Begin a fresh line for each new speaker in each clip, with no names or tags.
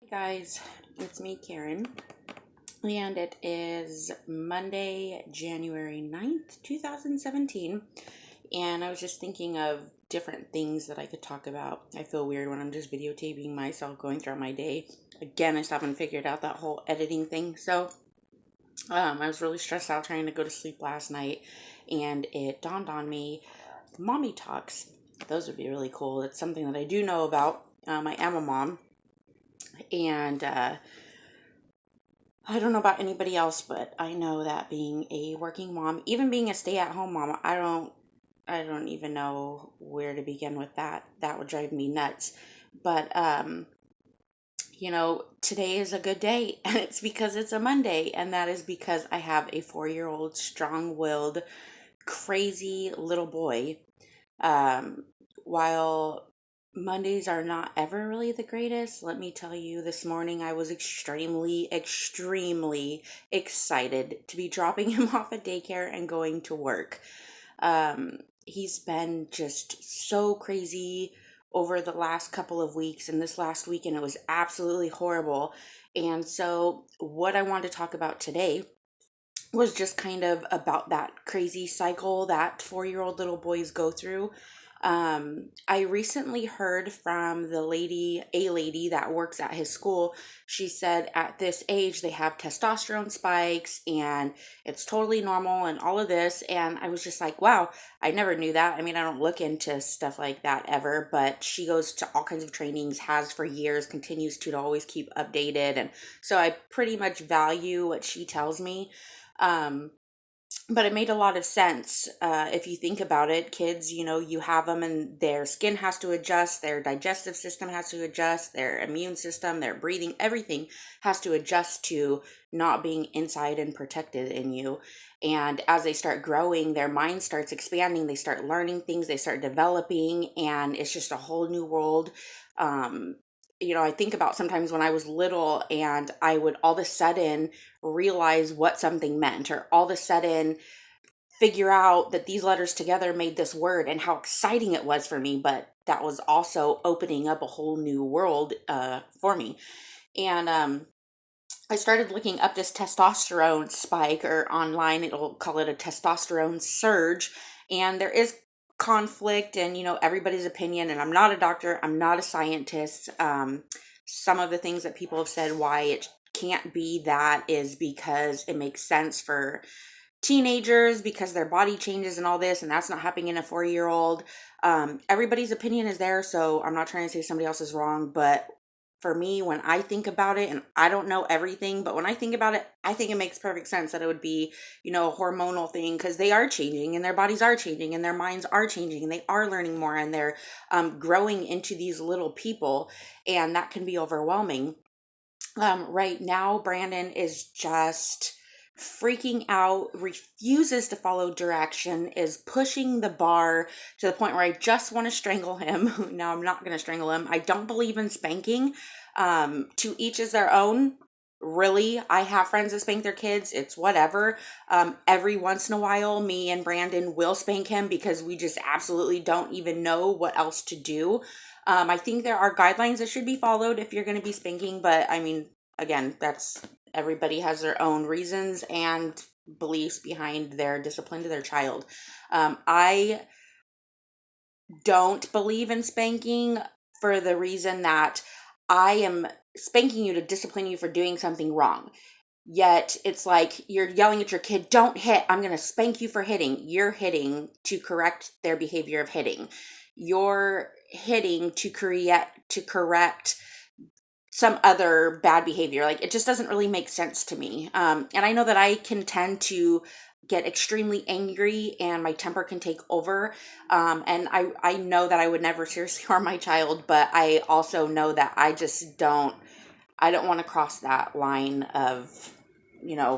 Hey guys, it's me, Karen, and it is Monday, January 9th, 2017, and I was just thinking of different things that I could talk about. I feel weird when I'm just videotaping myself going throughout my day. Again, I still haven't figured out that whole editing thing, so I was really stressed out trying to go to sleep last night, and it dawned on me, mommy talks. Those would be really cool. It's something that I do know about. I am a mom, and I don't know about anybody else, but I know that being a working mom, even being a stay-at-home mom, I don't even know where to begin with that. That would drive me nuts. But today is a good day, and it's because it's a Monday, and that is because I have a 4-year-old strong-willed, crazy little boy. While Mondays are not ever really the greatest, let me tell you, this morning I was extremely, extremely excited to be dropping him off at daycare and going to work. He's been just so crazy over the last couple of weeks, and this last weekend it was absolutely horrible. And so, what I want to talk about today was just kind of about that crazy cycle that 4-year-old little boys go through. I recently heard from a lady that works at his school. She said at this age they have testosterone spikes and it's totally normal and all of this. And I was just like, wow, I never knew that. I mean, I don't look into stuff like that ever, but she goes to all kinds of trainings, has for years, continues to always keep updated. And so I pretty much value what she tells me. Um, but it made a lot of sense. If you think about it, kids, you have them and their skin has to adjust, their digestive system has to adjust, their immune system, their breathing, everything has to adjust to not being inside and protected in you. And as they start growing, their mind starts expanding, they start learning things, they start developing, and it's just a whole new world. Um, I think about sometimes when I was little and I would all of a sudden realize what something meant, or all of a sudden figure out that these letters together made this word and how exciting it was for me. But that was also opening up a whole new world for me. And I started looking up this testosterone spike, or online it'll call it a testosterone surge. And there is conflict and, everybody's opinion. And I'm not a doctor, I'm not a scientist. Some of the things that people have said why it can't be that is because it makes sense for teenagers because their body changes and all this, and that's not happening in a 4-year-old. Everybody's opinion is there, so I'm not trying to say somebody else is wrong, but for me, when I think about it, and I don't know everything, but when I think about it, I think it makes perfect sense that it would be, a hormonal thing, because they are changing and their bodies are changing and their minds are changing and they are learning more and they're growing into these little people, and that can be overwhelming. Right now, Brandon is just freaking out, refuses to follow direction, is pushing the bar to the point where I just want to strangle him. Now, I'm not going to strangle him. I don't believe in spanking. To each is their own. Really, I have friends that spank their kids. It's whatever. Every once in a while, me and Brandon will spank him because we just absolutely don't even know what else to do. I think there are guidelines that should be followed if you're going to be spanking, but I mean, again, that's everybody has their own reasons and beliefs behind their discipline to their child. I don't believe in spanking for the reason that I am spanking you to discipline you for doing something wrong. Yet it's like you're yelling at your kid, don't hit, I'm going to spank you for hitting. You're hitting to correct their behavior of hitting. You're hitting to correct some other bad behavior. Like, it just doesn't really make sense to me. And I know that I can tend to get extremely angry and my temper can take over. And I know that I would never seriously harm my child, but I also know that I don't want to cross that line of,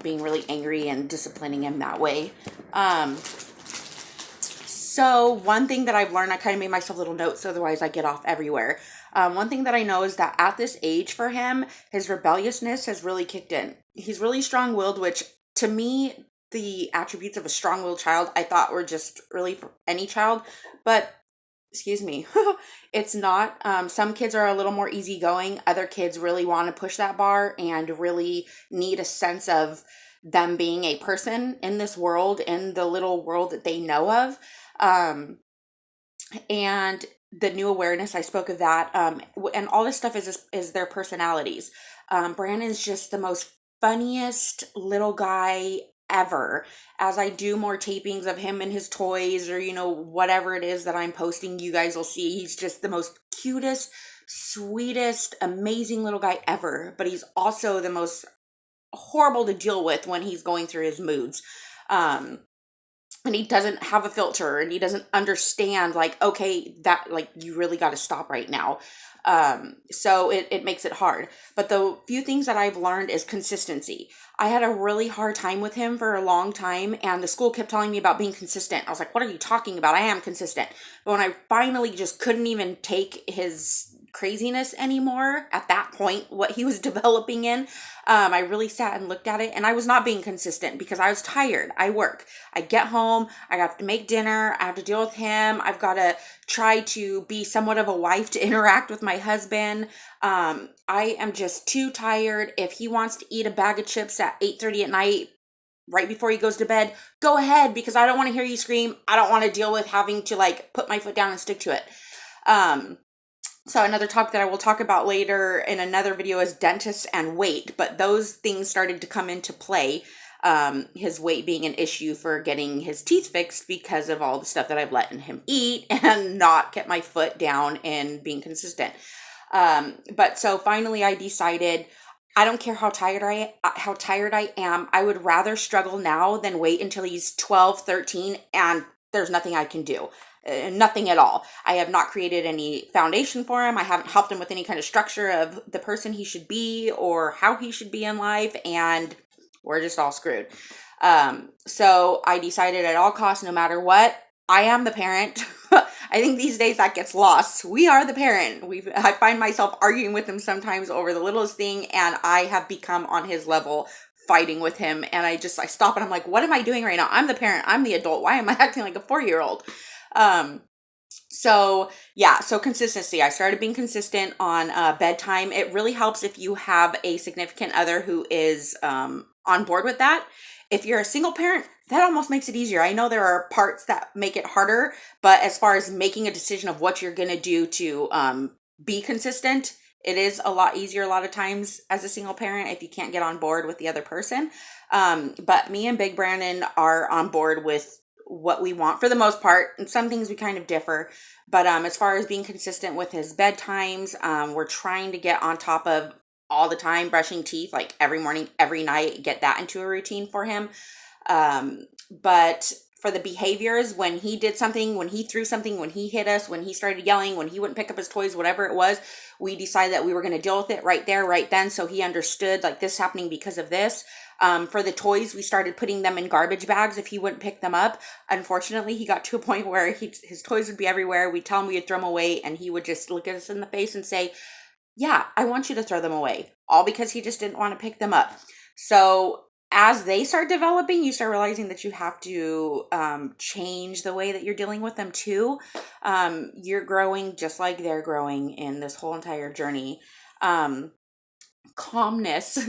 being really angry and disciplining him that way. So one thing that I've learned, I kind of made myself little notes, otherwise I get off everywhere. One thing that I know is that at this age for him, his rebelliousness has really kicked in. He's really strong-willed, which to me, the attributes of a strong-willed child, I thought were just really for any child. But excuse me, it's not. Some kids are a little more easygoing. Other kids really want to push that bar and really need a sense of them being a person in this world, in the little world that they know of. And the new awareness, I spoke of that. And all this stuff is their personalities. Brandon's just the most funniest little guy ever. As I do more tapings of him and his toys, or whatever it is that I'm posting, you guys will see he's just the most cutest, sweetest, amazing little guy ever. But he's also the most horrible to deal with when he's going through his moods. And he doesn't have a filter, and he doesn't understand, like, okay, that, like, you really got to stop right now. So it makes it hard. But the few things that I've learned is consistency. I had a really hard time with him for a long time, and the school kept telling me about being consistent. I was like, what are you talking about? I am consistent. But when I finally just couldn't even take his craziness anymore at that point, what he was developing in, I really sat and looked at it, and I was not being consistent because I was tired. I work. I get home. I have to make dinner. I have to deal with him. I've got to try to be somewhat of a wife to interact with my husband. I am just too tired. If he wants to eat a bag of chips at 8:30 at night, right before he goes to bed, go ahead, because I don't want to hear you scream. I don't want to deal with having to, like, put my foot down and stick to it. So another talk that I will talk about later in another video is dentists and weight, but those things started to come into play. His weight being an issue for getting his teeth fixed because of all the stuff that I've let him eat and not kept my foot down and being consistent. But so finally I decided, I don't care how tired I am. I would rather struggle now than wait until he's 12, 13, and there's nothing I can do. Nothing at all. I have not created any foundation for him. I haven't helped him with any kind of structure of the person he should be or how he should be in life, and we're just all screwed. So I decided at all costs, no matter what, I am the parent. I think these days that gets lost. We are the parent. I find myself arguing with him sometimes over the littlest thing, and I have become on his level, fighting with him. And I stop and I'm like, what am I doing right now? I'm the parent. I'm the adult. Why am I acting like a 4-year-old? So consistency. I started being consistent on bedtime. It really helps if you have a significant other who is on board with that. If you're a single parent, that almost makes it easier. I know there are parts that make it harder, but as far as making a decision of what you're going to do to be consistent, it is a lot easier a lot of times as a single parent if you can't get on board with the other person. But me and Big Brandon are on board with what we want for the most part, and some things we kind of differ. But as far as being consistent with his bedtimes, we're trying to get on top of all the time brushing teeth, like every morning, every night, get that into a routine for him. But for the behaviors, when he did something, when he threw something, when he hit us, when he started yelling, when he wouldn't pick up his toys, whatever it was, we decided that we were going to deal with it right there, right then. So he understood, like, this happening because of this. For the toys, we started putting them in garbage bags if he wouldn't pick them up. Unfortunately, he got to a point where his toys would be everywhere. We'd tell him we would throw them away, and he would just look at us in the face and say, yeah, I want you to throw them away. All because he just didn't want to pick them up. So as they start developing, you start realizing that you have to change the way that you're dealing with them too. You're growing just like they're growing in this whole entire journey. Calmness.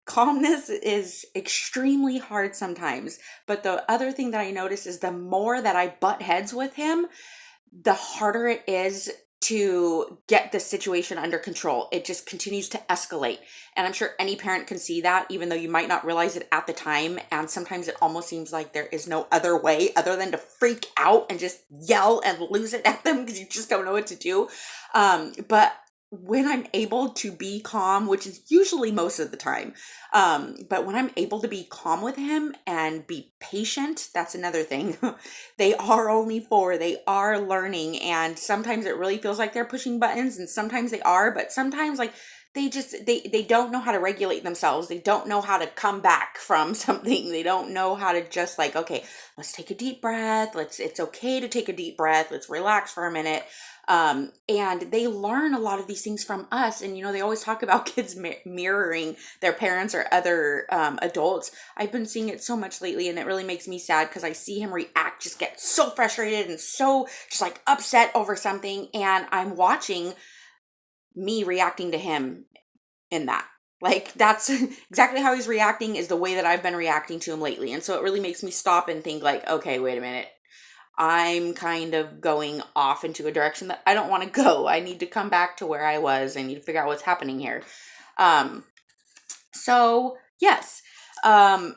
Calmness is extremely hard sometimes. But the other thing that I notice is the more that I butt heads with him, the harder it is to get the situation under control. It just continues to escalate. And I'm sure any parent can see that, even though you might not realize it at the time. And sometimes it almost seems like there is no other way other than to freak out and just yell and lose it at them because you just don't know what to do. But when I'm able to be calm, which is usually most of the time, but when I'm able to be calm with him and be patient, that's another thing. They are only 4, they are learning, and sometimes it really feels like they're pushing buttons, and sometimes they are, but sometimes, like, they don't know how to regulate themselves. They don't know how to come back from something. They don't know how to just, like, okay, let's take a deep breath. It's okay to take a deep breath. Let's relax for a minute. And they learn a lot of these things from us. And, they always talk about kids mirroring their parents or other adults. I've been seeing it so much lately, and it really makes me sad because I see him react, just get so frustrated and so just like upset over something. And I'm watching me reacting to him in that. Like, that's exactly how he's reacting, is the way that I've been reacting to him lately. And so it really makes me stop and think like, okay, wait a minute. I'm kind of going off into a direction that I don't want to go. I need to come back to where I was. I need to figure out what's happening here. So yes, I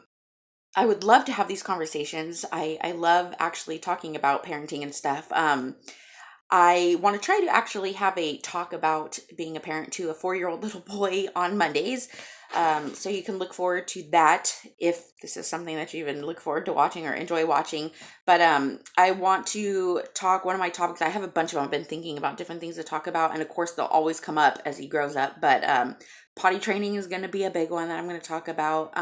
would love to have these conversations. I love actually talking about parenting and stuff. I want to try to actually have a talk about being a parent to a 4-year-old little boy on Mondays. So you can look forward to that if this is something that you even look forward to watching or enjoy watching. But I want to talk, one of my topics, I have a bunch of them. I've been thinking about different things to talk about. And of course, they'll always come up as he grows up. But potty training is going to be a big one that I'm going to talk about.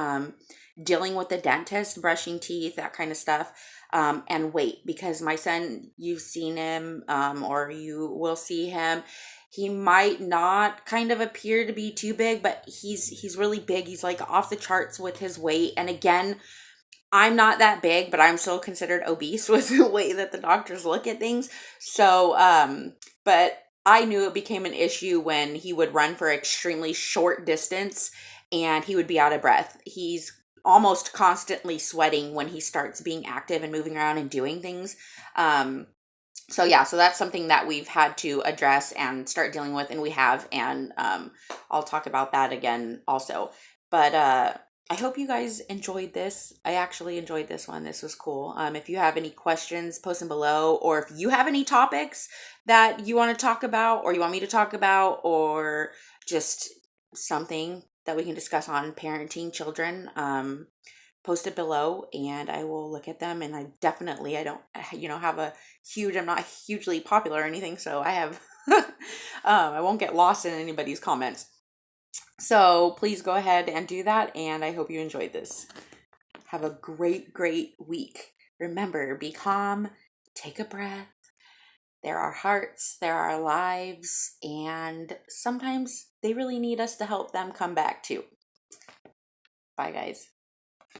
Dealing with the dentist, brushing teeth, that kind of stuff. And weight, because my son, you've seen him, or you will see him. He might not kind of appear to be too big, but he's really big. He's like off the charts with his weight. And again, I'm not that big, but I'm still considered obese with the way that the doctors look at things. So, but I knew it became an issue when he would run for extremely short distance and he would be out of breath. He's almost constantly sweating when he starts being active and moving around and doing things. So yeah, so that's something that we've had to address and start dealing with, and we have, and I'll talk about that again also. But I hope you guys enjoyed this. I actually enjoyed this one. This was cool. If you have any questions, post them below, or if you have any topics that you want to talk about, or you want me to talk about, or just something that we can discuss on parenting children, post it below and I will look at them. And I don't, have I'm not hugely popular or anything. So I have, I won't get lost in anybody's comments. So please go ahead and do that. And I hope you enjoyed this. Have a great, great week. Remember, be calm, take a breath. There are hearts, there are lives, and sometimes they really need us to help them come back too. Bye, guys.